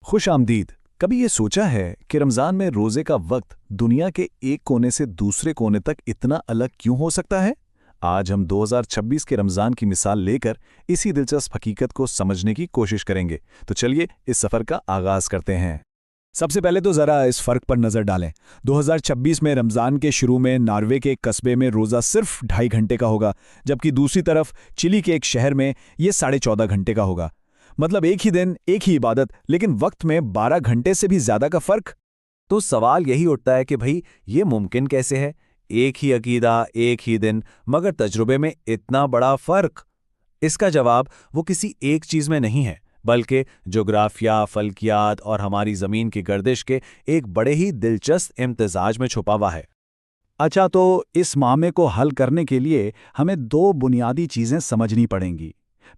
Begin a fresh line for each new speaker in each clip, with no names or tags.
खुश आमदीद। कभी ये सोचा है कि रमज़ान में रोज़े का वक्त दुनिया के एक कोने से दूसरे कोने तक इतना अलग क्यों हो सकता है? आज हम 2026 के रमज़ान की मिसाल लेकर इसी दिलचस्प हकीकत को समझने की कोशिश करेंगे। तो चलिए इस सफ़र का आगाज़ करते हैं।
सबसे पहले तो ज़रा इस फ़र्क पर नज़र डालें। 2026 में रमज़ान के शुरू में नॉर्वे के एक कस्बे में रोज़ा सिर्फ 2.5 घंटे का होगा, जबकि दूसरी तरफ चिली के एक शहर में ये 14.5 घंटे का होगा। मतलब एक ही दिन, एक ही इबादत, लेकिन वक्त में 12 घंटे से भी ज़्यादा का फ़र्क।
तो सवाल यही उठता है कि भाई ये मुमकिन कैसे है? एक ही अकीदा, एक ही दिन, मगर तजुर्बे में इतना बड़ा फ़र्क। इसका जवाब वो किसी एक चीज़ में नहीं है, बल्कि जोग्राफिया, फल्कियात और हमारी ज़मीन की गर्दिश के एक बड़े ही दिलचस्प इम्तिजाज में छुपा हुआ है।
अच्छा, तो इस मामले को हल करने के लिए हमें 2 बुनियादी चीज़ें समझनी पड़ेंगी।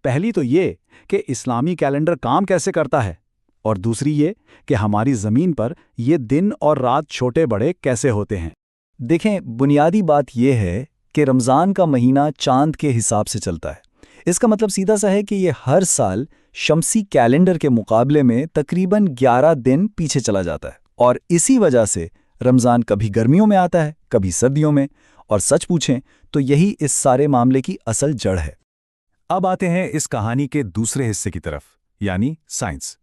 पहली तो ये कि इस्लामी कैलेंडर काम कैसे करता है, और दूसरी ये कि हमारी ज़मीन पर ये दिन और रात छोटे बड़े कैसे होते हैं।
देखें, बुनियादी बात यह है कि रमज़ान का महीना चांद के हिसाब से चलता है। इसका मतलब सीधा सा है कि ये हर साल शमसी कैलेंडर के मुकाबले में तकरीबन 11 दिन पीछे चला जाता है, और इसी वजह से रमज़ान कभी गर्मियों में आता है, कभी सर्दियों में। और सच पूछें तो यही इस सारे मामले की असल जड़ है।
अब आते हैं इस कहानी के दूसरे हिस्से की तरफ, यानी साइंस।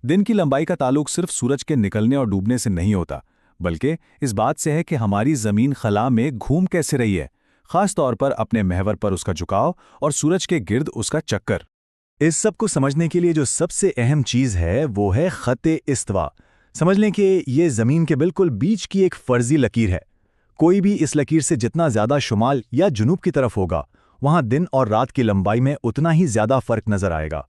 दिन की लंबाई का ताल्लुक सिर्फ सूरज के निकलने और डूबने से नहीं होता, बल्कि इस बात से है कि हमारी ज़मीन खला में घूम कैसे रही है, खास तौर पर अपने महवर पर उसका झुकाव और सूरज के गिर्द उसका चक्कर। इस सब को समझने के लिए जो सबसे अहम चीज़ है वो है ख़त्ते इस्तिवा। समझ लें कि ये ज़मीन के बिल्कुल बीच की एक फ़र्ज़ी लकीर है। कोई भी इस लकीर से जितना ज़्यादा शुमाल या जुनूब की तरफ होगा, वहाँ दिन और रात की लंबाई में उतना ही ज़्यादा फ़र्क नज़र आएगा।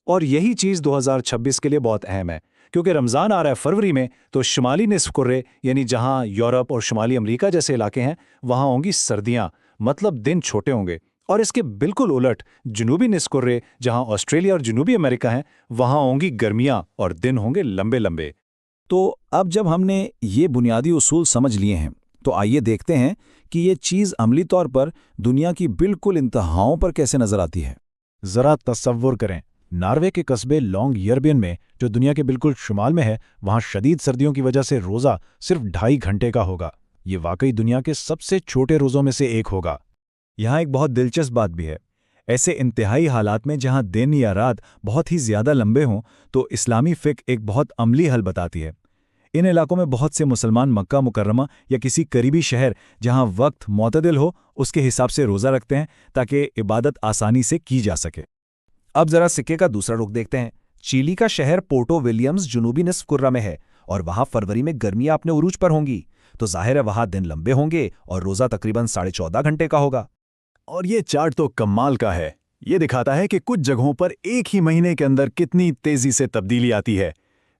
और यही चीज़ 2026 के लिए बहुत अहम है, क्योंकि रमज़ान आ रहा है फरवरी में, तो शुमाली निस्फ़ कुर्रे यानी जहाँ यूरोप और शुमाली अमेरिका जैसे इलाके हैं, वहाँ होंगी सर्दियाँ, मतलब दिन छोटे होंगे। और इसके बिल्कुल उलट जनूबी निस्फ़ कुर्रे जहाँ ऑस्ट्रेलिया और जनूबी अमेरिका हैं, वहाँ होंगी गर्मियाँ और दिन होंगे लंबे लंबे।
तो अब जब हमने ये बुनियादी उसूल समझ लिए हैं, तो आइए देखते हैं कि ये चीज़ अमली तौर पर दुनिया की बिल्कुल इंतहाओं पर कैसे नज़र आती है। ज़रा तसव्वुर करें, नॉर्वे के कस्बे लॉन्गयरबियन में, जो दुनिया के बिल्कुल शुमाल में है, वहाँ शदीद सर्दियों की वजह से रोज़ा सिर्फ 2.5 घंटे का होगा। ये वाकई दुनिया के सबसे छोटे रोज़ों में से एक होगा। यहाँ एक बहुत दिलचस्प बात भी है। ऐसे इंतहाई हालात में जहाँ दिन या रात बहुत ही ज़्यादा लंबे हों, तो इस्लामी फ़िक़्ह एक बहुत अमली हल बताती है। इन इलाकों में बहुत से मुसलमान मक्का मुकर्रमा या किसी करीबी शहर जहाँ वक्त मोतदिल हो, उसके हिसाब से रोज़ा रखते हैं, ताकि इबादत आसानी से की जा सके।
अब जरा सिक्के का दूसरा रुख देखते हैं। चिली का शहर पोर्टो विलियम्स जुनूबी निस्फ़ कुर्रा में है, और वहाँ फरवरी में गर्मियाँ अपने उरूज पर होंगी, तो जाहिर है वहाँ दिन लंबे होंगे और रोज़ा तकरीबन 14.5 घंटे का होगा।
और ये चार्ट तो कमाल का है। ये दिखाता है कि कुछ जगहों पर एक ही महीने के अंदर कितनी तेज़ी से तब्दीली आती है।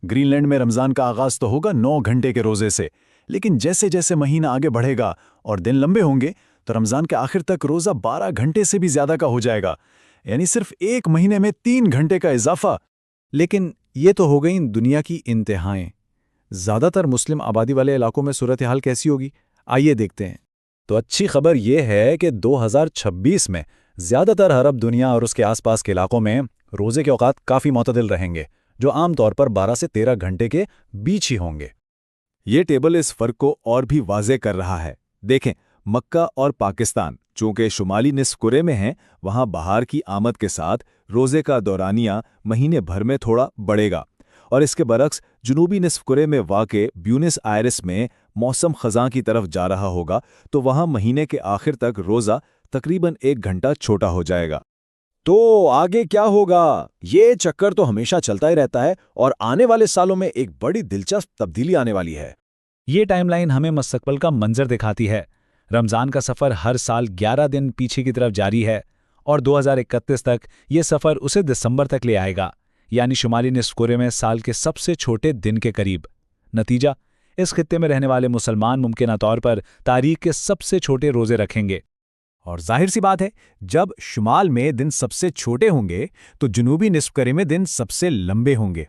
ग्रीनलैंड में रमज़ान का आगाज़ तो होगा 9 घंटे के रोज़े से, लेकिन जैसे जैसे महीना आगे बढ़ेगा और दिन लंबे होंगे, तो रमज़ान के आखिर तक रोज़ा 12 घंटे से भी ज़्यादा का हो जाएगा, यानी सिर्फ एक महीने में 3 घंटे का इजाफा।
लेकिन ये तो हो गई दुनिया की इंतहाएं। ज़्यादातर मुस्लिम आबादी वाले इलाकों में सूरत हाल कैसी होगी, आइए देखते हैं। तो अच्छी खबर यह है कि 2026 में ज़्यादातर अरब दुनिया और उसके आसपास के इलाकों में रोज़े के औकात काफ़ी मोतदिल रहेंगे, जो आमतौर पर 12 से 13 घंटे के बीच ही होंगे।
ये टेबल इस फ़र्क को और भी वाज़े कर रहा है। देखें, मक्का और पाकिस्तान चूंकि शुमाली निस्फ़ कुरे में हैं, वहाँ बहार की आमद के साथ रोज़े का दौरानिया महीने भर में थोड़ा बढ़ेगा, और इसके बरक्स जनूबी निस्फ़ कुरे में वाक़े ब्यूनस आयरिस में मौसम ख़ज़ां की तरफ जा रहा होगा, तो वहाँ महीने के आखिर तक रोज़ा तकरीबन 1 घंटा छोटा हो जाएगा।
तो आगे क्या होगा? ये चक्कर तो हमेशा चलता ही रहता है, और आने वाले सालों में एक बड़ी दिलचस्प तब्दीली आने वाली है।
ये टाइमलाइन हमें मुस्तकबिल का मंजर दिखाती है। रमज़ान का सफ़र हर साल 11 दिन पीछे की तरफ जारी है, और 2031 तक ये सफ़र उसे दिसंबर तक ले आएगा, यानी शुमाली निस्फ़ कुरे में साल के सबसे छोटे दिन के करीब। नतीजा, इस खित्ते में रहने वाले मुसलमान मुमकिन तौर पर तारीख के सबसे छोटे रोज़े रखेंगे।
और जाहिर सी बात है, जब शुमाल में दिन सबसे छोटे होंगे, तो जनूबी निस्फ़ कुरे में दिन सबसे लंबे होंगे।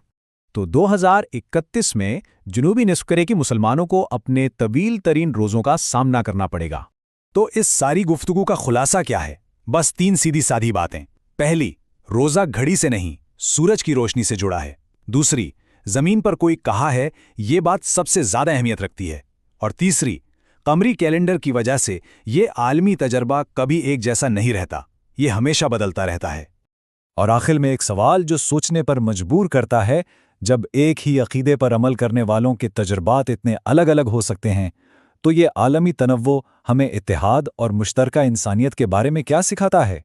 तो 2031 में जनूबी निस्फ़ कुरे के मुसलमानों को अपने तवील तरीन रोज़ों का सामना करना पड़ेगा। तो इस सारी गुफ्तगू का खुलासा क्या है? बस 3 सीधी साधी बातें। पहली, रोज़ा घड़ी से नहीं, सूरज की रोशनी से जुड़ा है। दूसरी, زمین پر کوئی کہا ہے، یہ بات سب سے زیادہ اہمیت رکھتی ہے۔ اور تیسری، قمری کیلنڈر کی وجہ سے یہ عالمی تجربہ کبھی ایک جیسا نہیں رہتا، یہ ہمیشہ بدلتا رہتا ہے۔
اور آخر میں ایک سوال جو سوچنے پر مجبور کرتا ہے، جب ایک ہی عقیدے پر عمل کرنے والوں کے تجربات اتنے الگ الگ ہو سکتے ہیں تو یہ عالمی تنوع ہمیں اتحاد اور مشترکہ انسانیت کے بارے میں کیا سکھاتا ہے؟